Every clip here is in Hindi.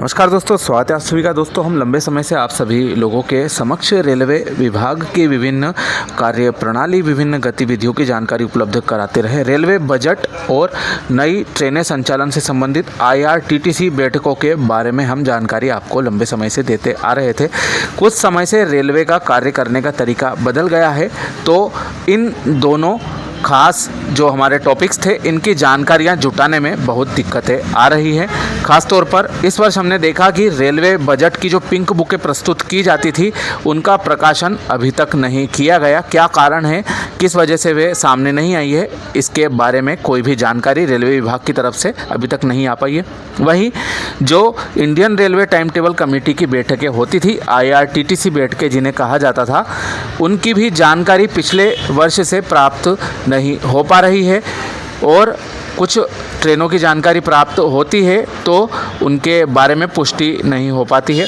नमस्कार दोस्तों, स्वागत है आप सभी का। दोस्तों, हम लंबे समय से आप सभी लोगों के समक्ष रेलवे विभाग की विभिन्न कार्य प्रणाली, विभिन्न गतिविधियों की जानकारी उपलब्ध कराते रहे। रेलवे बजट और नई ट्रेनें संचालन से संबंधित IRTTC बैठकों के बारे में हम जानकारी आपको लंबे समय से देते आ रहे थे। कुछ समय से रेलवे का कार्य करने का तरीका बदल गया है, तो इन दोनों खास जो हमारे टॉपिक्स थे, इनकी जानकारियां जुटाने में बहुत दिक्कतें आ रही हैं। खास तौर पर इस वर्ष हमने देखा कि रेलवे बजट की जो पिंक बुकें प्रस्तुत की जाती थी, उनका प्रकाशन अभी तक नहीं किया गया। क्या कारण है, किस वजह से वे सामने नहीं आई है, इसके बारे में कोई भी जानकारी रेलवे विभाग की तरफ से अभी तक नहीं आ पाई है। वहीं जो Indian railway time table committee की बैठकें होती थी, IRTTC बैठकें जिन्हें कहा जाता था, उनकी भी जानकारी पिछले वर्ष से प्राप्त नहीं हो पा रही है। और कुछ ट्रेनों की जानकारी प्राप्त होती है तो उनके बारे में पुष्टि नहीं हो पाती है।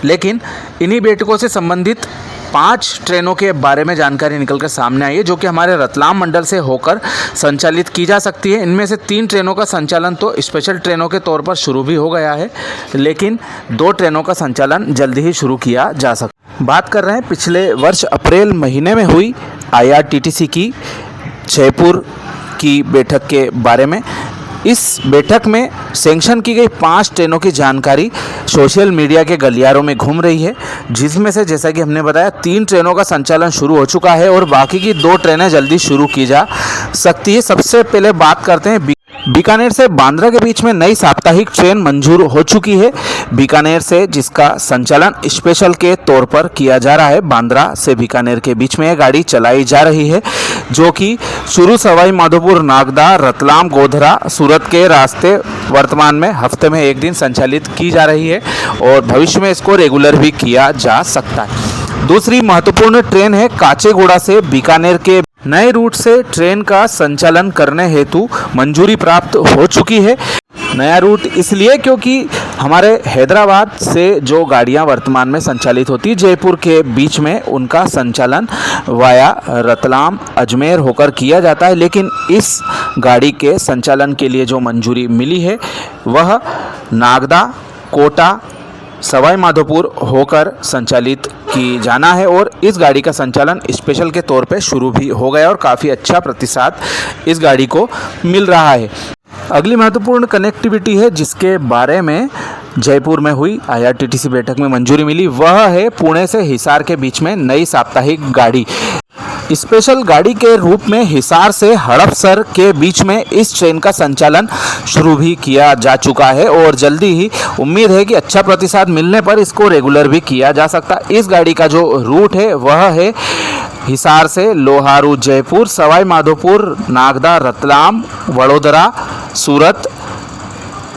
लेकिन इन्हीं बैठकों से संबंधित 5 ट्रेनों के बारे में जानकारी निकलकर सामने आई है, जो कि हमारे रतलाम मंडल से होकर संचालित की जा सकती है। इनमें से 3 ट्रेनों का संचालन तो स्पेशल ट्रेनों के तौर पर शुरू भी हो गया है, लेकिन 2 ट्रेनों का संचालन जल्दी ही शुरू किया जा सकता है। बात कर रहे हैं पिछले वर्ष अप्रैल महीने में हुई IRTTC की जयपुर की बैठक के बारे में। इस बैठक में सैंक्शन की गई 5 ट्रेनों की जानकारी सोशल मीडिया के गलियारों में घूम रही है, जिसमें से जैसा कि हमने बताया 3 ट्रेनों का संचालन शुरू हो चुका है और बाकी की 2 ट्रेनें जल्दी शुरू की जा सकती है। सबसे पहले बात करते हैं बीकानेर से बांद्रा के बीच में नई साप्ताहिक ट्रेन मंजूर हो चुकी है। बीकानेर से जिसका संचालन स्पेशल के तौर पर किया जा रहा है। बांद्रा से बीकानेर के बीच में यह गाड़ी चलाई जा रही है, जो कि शुरू सवाई माधोपुर, नागदा, रतलाम, गोधरा, सूरत के रास्ते वर्तमान में हफ्ते में 1 दिन संचालित की जा रही है और भविष्य में इसको रेगुलर भी किया जा सकता है। दूसरी महत्वपूर्ण ट्रेन है काचेगुड़ा से बीकानेर के नए रूट से ट्रेन का संचालन करने हेतु मंजूरी प्राप्त हो चुकी है। नया रूट इसलिए क्योंकि हमारे हैदराबाद से जो गाड़ियां वर्तमान में संचालित होती जयपुर के बीच में, उनका संचालन वाया रतलाम, अजमेर होकर किया जाता है। लेकिन इस गाड़ी के संचालन के लिए जो मंजूरी मिली है, वह नागदा, कोटा, सवाई माधोपुर होकर संचालित की जाना है और इस गाड़ी का संचालन स्पेशल के तौर पे शुरू भी हो गया और काफ़ी अच्छा प्रतिसाद इस गाड़ी को मिल रहा है। अगली महत्वपूर्ण कनेक्टिविटी है जिसके बारे में जयपुर में हुई IRTTC बैठक में मंजूरी मिली, वह है पुणे से हिसार के बीच में नई साप्ताहिक गाड़ी। स्पेशल गाड़ी के रूप में हिसार से हड़पसर के बीच में इस ट्रेन का संचालन शुरू भी किया जा चुका है और जल्दी ही उम्मीद है कि अच्छा प्रतिसाद मिलने पर इसको रेगुलर भी किया जा सकता है। इस गाड़ी का जो रूट है वह है हिसार से लोहारू, जयपुर, सवाई माधोपुर, नागदा, रतलाम, वडोदरा, सूरत,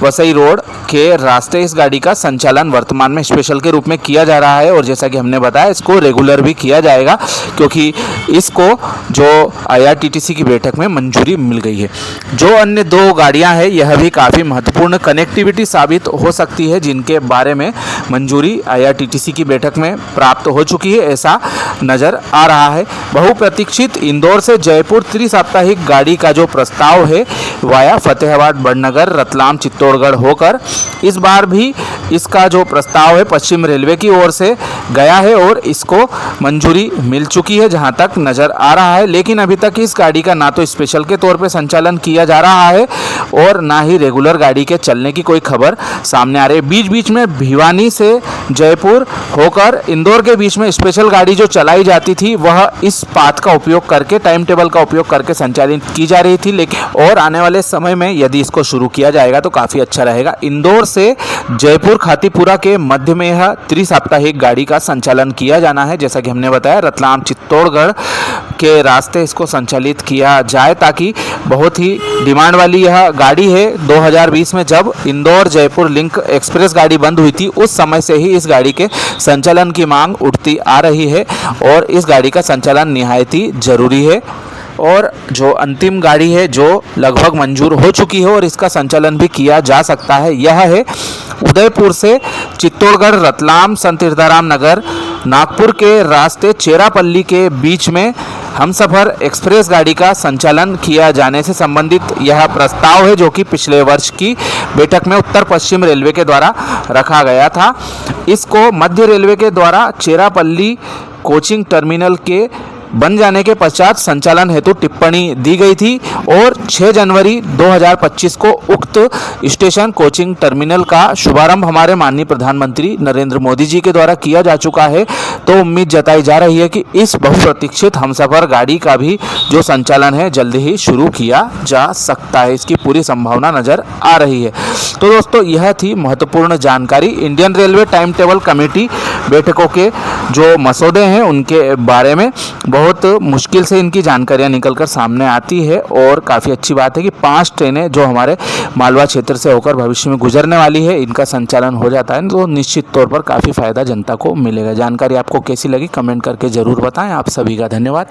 वसई रोड के रास्ते इस गाड़ी का संचालन वर्तमान में स्पेशल के रूप में किया जा रहा है और जैसा कि हमने बताया, इसको रेगुलर भी किया जाएगा क्योंकि इसको जो IRTTC की बैठक में मंजूरी मिल गई है। जो अन्य 2 गाड़ियां हैं, यह भी काफ़ी महत्वपूर्ण कनेक्टिविटी साबित हो सकती है, जिनके बारे में मंजूरी IRTTC की बैठक में प्राप्त हो चुकी है, ऐसा नज़र आ रहा है। बहुप्रतीक्षित इंदौर से जयपुर त्रिसाप्ताहिक गाड़ी का जो प्रस्ताव है, वाया फतेहाबाद, बड़नगर, रतलाम, चित्तौड़गढ़ होकर इस बार भी इसका जो प्रस्ताव है पश्चिम रेलवे की ओर से गया है और इसको मंजूरी मिल चुकी है जहां तक नज़र आ रहा है। लेकिन अभी तक इस गाड़ी का ना तो स्पेशल के तौर पे संचालन किया जा रहा है और ना ही रेगुलर गाड़ी के चलने की कोई खबर सामने आ रही है। बीच बीच में भिवानी से जयपुर होकर इंदौर के बीच में स्पेशल गाड़ी जो चलाई जाती थी, वह इस पाथ का उपयोग करके, टाइम टेबल का उपयोग करके संचालित की जा रही थी। लेकिन और आने वाले समय में यदि इसको शुरू किया जाएगा तो काफ़ी अच्छा रहेगा। इंदौर से जयपुर खातीपुरा के मध्य में यह त्रिसाप्ताहिक गाड़ी का संचालन किया जाना है। जैसा कि हमने बताया, रतलाम, चित्तौड़गढ़ के रास्ते इसको संचालित किया जाए ताकि बहुत ही डिमांड वाली यह गाड़ी है। 2020 में जब इंदौर जयपुर लिंक एक्सप्रेस गाड़ी बंद हुई थी, उस समय से ही इस गाड़ी के संचालन की मांग उठती आ रही है और इस गाड़ी का संचालन निहायत ही जरूरी है। और जो अंतिम गाड़ी है जो लगभग मंजूर हो चुकी है और इसका संचालन भी किया जा सकता है, यह है उदयपुर से चित्तौड़गढ़, रतलाम, संत तीर्थाराम नगर नागपुर के रास्ते चेरापल्ली के बीच में हमसफर एक्सप्रेस गाड़ी का संचालन किया जाने से संबंधित यह प्रस्ताव है, जो कि पिछले वर्ष की बैठक में उत्तर पश्चिम रेलवे के द्वारा रखा गया था। इसको मध्य रेलवे के द्वारा चेरापल्ली कोचिंग टर्मिनल के बन जाने के पश्चात संचालन हेतु टिप्पणी दी गई थी और 6 जनवरी 2025 को उक्त स्टेशन कोचिंग टर्मिनल का शुभारंभ हमारे माननीय प्रधानमंत्री नरेंद्र मोदी जी के द्वारा किया जा चुका है। तो उम्मीद जताई जा रही है कि इस बहुप्रतीक्षित हमसफर गाड़ी का भी जो संचालन है जल्द ही शुरू किया जा सकता है, इसकी पूरी संभावना नज़र आ रही है। तो दोस्तों, यह थी महत्वपूर्ण जानकारी Indian railway time table committee बैठकों के जो मसौदे हैं उनके बारे में। बहुत मुश्किल से इनकी जानकारियां निकलकर सामने आती है और काफ़ी अच्छी बात है कि 5 ट्रेनें जो हमारे मालवा क्षेत्र से होकर भविष्य में गुजरने वाली है, इनका संचालन हो जाता है तो निश्चित तौर पर काफ़ी फ़ायदा जनता को मिलेगा। जानकारी आपको कैसी लगी कमेंट करके ज़रूर बताएं। आप सभी का धन्यवाद।